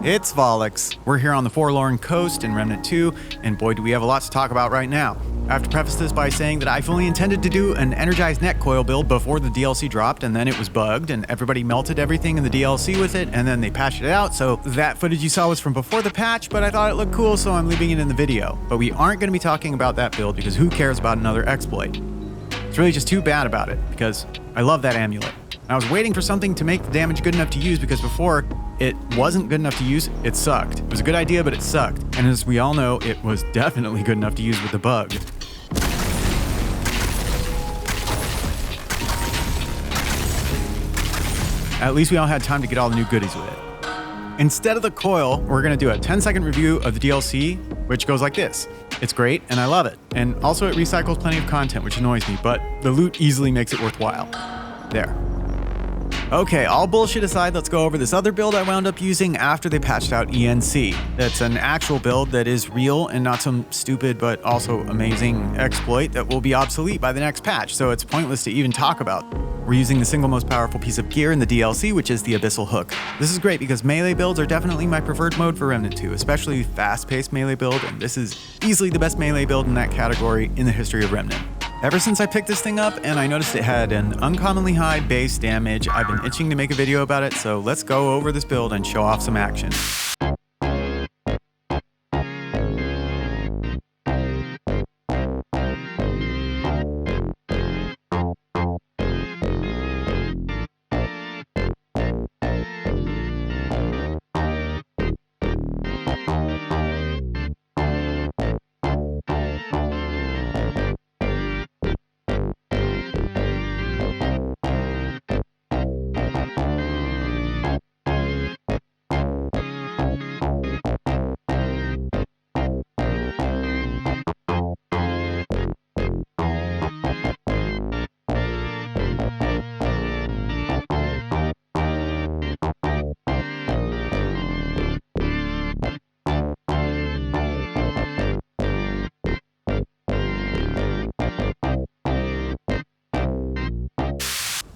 It's Vaulics. We're here on the Forlorn Coast in Remnant 2, and boy do we have a lot to talk about right now. I have to preface this by saying that I fully intended to do an energized net coil build before the DLC dropped, and then it was bugged, and everybody melted everything in the DLC with it, and then they patched it out, so that footage you saw was from before the patch, but I thought it looked cool, so I'm leaving it in the video. But we aren't going to be talking about that build, because who cares about another exploit? It's really just too bad about it, because I love that amulet. I was waiting for something to make the damage good enough to use, because before it wasn't good enough to use, it sucked. It was a good idea, but it sucked. And as we all know, it was definitely good enough to use with the bug. At least we all had time to get all the new goodies with it. Instead of the coil, we're gonna do a 10-second review of the DLC, which goes like this. It's great, and I love it. And also it recycles plenty of content, which annoys me, but the loot easily makes it worthwhile. There. Okay, all bullshit aside, let's go over this other build I wound up using after they patched out ENC. That's an actual build that is real and not some stupid but also amazing exploit that will be obsolete by the next patch, so it's pointless to even talk about. We're using the single most powerful piece of gear in the DLC, which is the Abyssal hook. This is great because melee builds are definitely my preferred mode for Remnant 2, especially fast-paced melee build, and this is easily the best melee build in that category in the history of Remnant. Ever since I picked this thing up and I noticed it had an uncommonly high base damage, I've been itching to make a video about it, so let's go over this build and show off some action.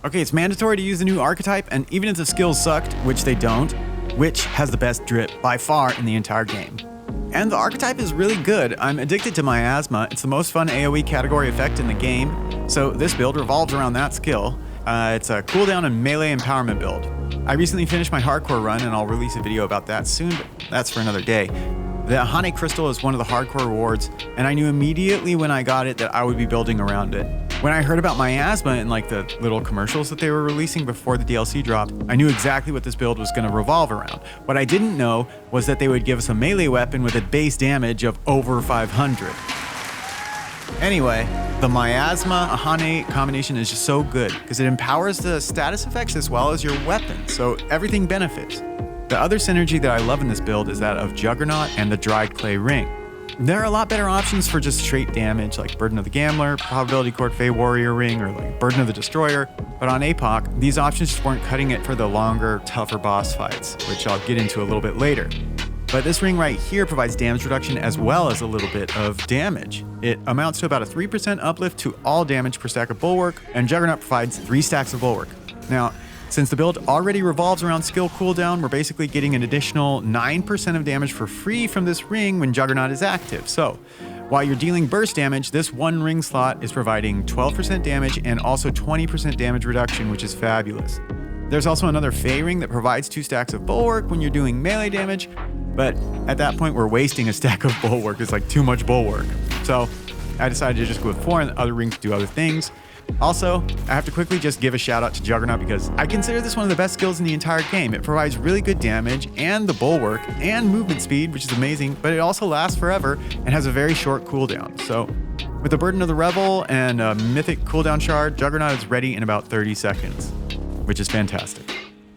Okay, it's mandatory to use the new Archetype, and even if the skills sucked, which they don't, which has the best drip by far in the entire game. And the Archetype is really good. I'm addicted to MIASMA. It's the most fun AoE category effect in the game, so this build revolves around that skill. It's a cooldown and melee empowerment build. I recently finished my hardcore run, and I'll release a video about that soon, but that's for another day. The Hane Crystal is one of the hardcore rewards, and I knew immediately when I got it that I would be building around it. When I heard about MIASMA and like the little commercials that they were releasing before the DLC dropped, I knew exactly what this build was going to revolve around. What I didn't know was that they would give us a melee weapon with a base damage of over 500. Anyway, The MIASMA-Ahane combination is just so good because it empowers the status effects as well as your weapon, so everything benefits. The other synergy that I love in this build is that of Juggernaut and the Dried Clay Ring. There are a lot better options for just straight damage like Burden of the Gambler, Probability Court Fey Warrior Ring, or like Burden of the Destroyer, but on APOC, these options just weren't cutting it for the longer, tougher boss fights, which I'll get into a little bit later. But this ring right here provides damage reduction as well as a little bit of damage. It amounts to about a 3% uplift to all damage per stack of Bulwark, and Juggernaut provides 3 stacks of Bulwark. Now, since the build already revolves around skill cooldown, we're basically getting an additional 9% of damage for free from this ring when Juggernaut is active. So, while you're dealing burst damage, this one ring slot is providing 12% damage and also 20% damage reduction, which is fabulous. There's also another Fey ring that provides 2 stacks of Bulwark when you're doing melee damage, but at that point we're wasting a stack of Bulwark. It's like too much Bulwark. So I decided to just go with 4 and the other rings to do other things. Also, I have to quickly just give a shout out to Juggernaut because I consider this one of the best skills in the entire game. It provides really good damage and the Bulwark and movement speed, which is amazing, but it also lasts forever and has a very short cooldown. So with the Burden of the Revel and a mythic cooldown shard, Juggernaut is ready in about 30 seconds, which is fantastic.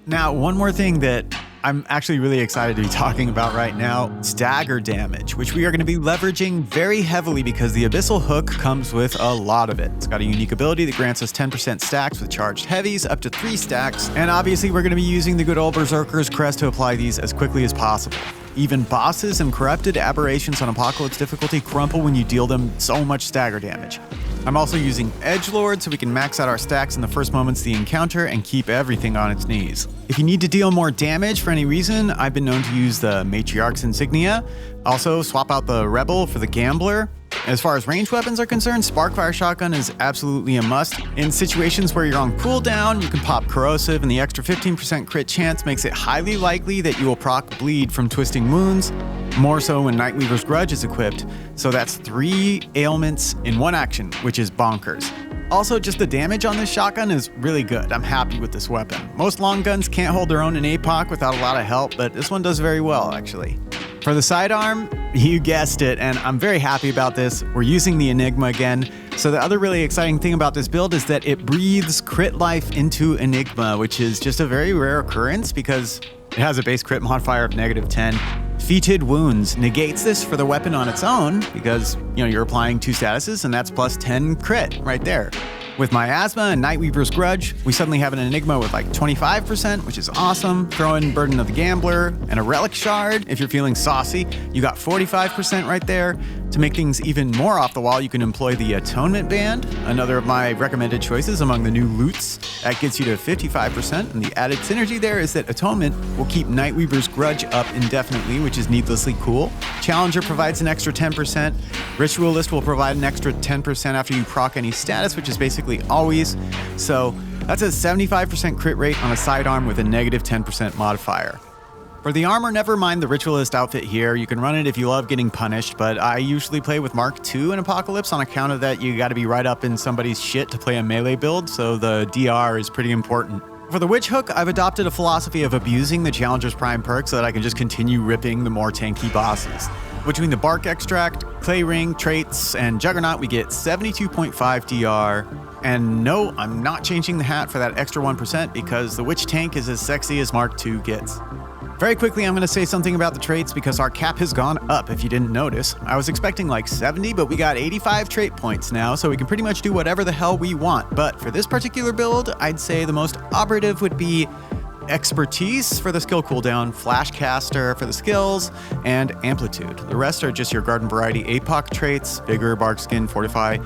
Now, one more thing that I'm actually really excited to be talking about right now, Stagger Damage, which we are going to be leveraging very heavily because the Abyssal hook comes with a lot of it. It's got a unique ability that grants us 10% stacks with charged heavies, up to 3 stacks, and obviously we're going to be using the good old Berserker's Crest to apply these as quickly as possible. Even bosses and corrupted aberrations on Apocalypse difficulty crumple when you deal them so much stagger damage. I'm also using Edgelord so we can max out our stacks in the first moments of the encounter and keep everything on its knees. If you need to deal more damage for any reason, I've been known to use the Matriarch's Insignia. Also, swap out the Rebel for the Gambler. As far as ranged weapons are concerned, Sparkfire Shotgun is absolutely a must. In situations where you're on cooldown, you can pop Corrosive, and the extra 15% crit chance makes it highly likely that you will proc Bleed from Twisting Wounds, more so when Nightweaver's Grudge is equipped. So that's 3 ailments in 1 action, which is bonkers. Also, just the damage on this shotgun is really good. I'm happy with this weapon. Most long guns can't hold their own in APOC without a lot of help, but this one does very well, actually. For the sidearm, you guessed it, and I'm very happy about this. We're using the Enigma again. So the other really exciting thing about this build is that it breathes crit life into Enigma, which is just a very rare occurrence because it has a base crit modifier of -10. Fetid Wounds negates this for the weapon on its own because, you're applying 2 statuses and that's plus 10 crit right there. With MIASMA and Nightweaver's Grudge, we suddenly have an Enigma with like 25%, which is awesome. Throw in Burden of the Gambler and a Relic Shard. If you're feeling saucy, you got 45% right there. To make things even more off the wall, you can employ the Atonement Band, another of my recommended choices among the new loots. That gets you to 55%, and the added synergy there is that Atonement will keep Nightweaver's Grudge up indefinitely, which is needlessly cool. Challenger provides an extra 10%. Ritualist will provide an extra 10% after you proc any status, which is basically always. So that's a 75% crit rate on a sidearm with a -10% modifier. For the armor, never mind the Ritualist outfit here. You can run it if you love getting punished, but I usually play with Mark II in Apocalypse on account of that you gotta be right up in somebody's shit to play a melee build, so the DR is pretty important. For the Witch Hook, I've adopted a philosophy of abusing the Challenger's Prime perk so that I can just continue ripping the more tanky bosses. Between the Bark Extract, Clay Ring, Traits, and Juggernaut, we get 72.5 DR. And no, I'm not changing the hat for that extra 1% because the Witch Tank is as sexy as Mark II gets. Very quickly, I'm going to say something about the traits because our cap has gone up if you didn't notice. I was expecting like 70, but we got 85 trait points now, so we can pretty much do whatever the hell we want. But for this particular build, I'd say the most operative would be Expertise for the skill cooldown, Flashcaster for the skills, and Amplitude. The rest are just your garden variety APOC traits, Vigor, Barkskin, Fortify,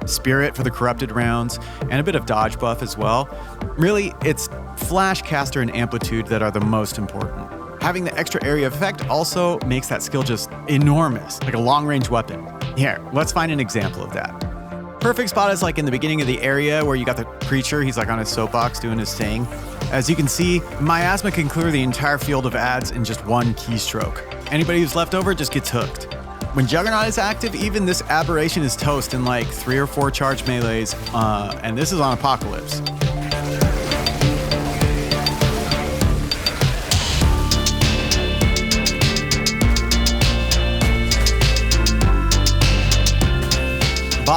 Spirit for the corrupted rounds, and a bit of dodge buff as well. Really, it's Flashcaster and Amplitude that are the most important. Having the extra area of effect also makes that skill just enormous, like a long-range weapon. Here, let's find an example of that. Perfect spot is like in the beginning of the area where you got the creature, he's like on his soapbox doing his thing. As you can see, MIASMA can clear the entire field of ads in just 1 keystroke. Anybody who's left over just gets hooked. When Juggernaut is active, even this aberration is toast in like 3 or 4 charge melees, and this is on Apocalypse.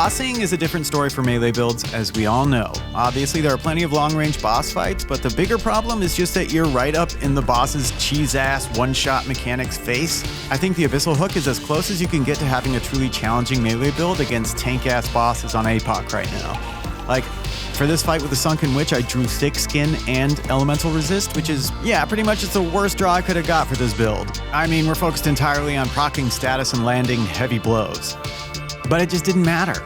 Bossing is a different story for melee builds, as we all know. Obviously, there are plenty of long-range boss fights, but the bigger problem is just that you're right up in the boss's cheese-ass one-shot mechanics face. I think the Abyssal Hook is as close as you can get to having a truly challenging melee build against tank-ass bosses on APOC right now. Like, for this fight with the Sunken Witch, I drew Thick Skin and Elemental Resist, which is, yeah, pretty much just the worst draw I could have got for this build. I mean, we're focused entirely on proccing status and landing heavy blows. But it just didn't matter.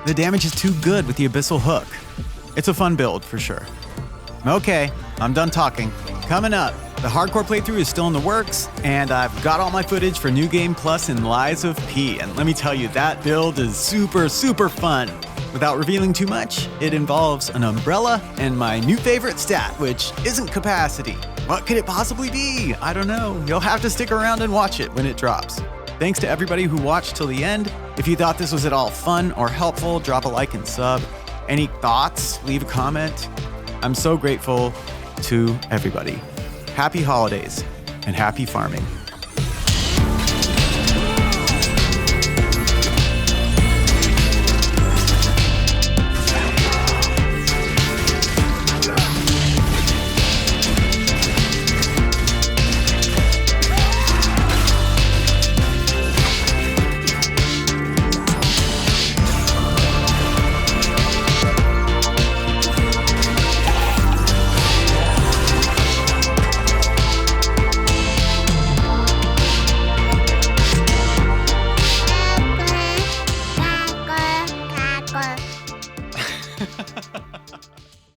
The damage is too good with the Abyssal Hook. It's a fun build, for sure. Okay, I'm done talking. Coming up, the hardcore playthrough is still in the works, and I've got all my footage for New Game Plus and Lies of P, and let me tell you, that build is super, super fun. Without revealing too much, it involves an umbrella and my new favorite stat, which isn't capacity. What could it possibly be? I don't know. You'll have to stick around and watch it when it drops. Thanks to everybody who watched till the end. If you thought this was at all fun or helpful, drop a like and sub. Any thoughts? Leave a comment. I'm so grateful to everybody. Happy holidays and happy farming.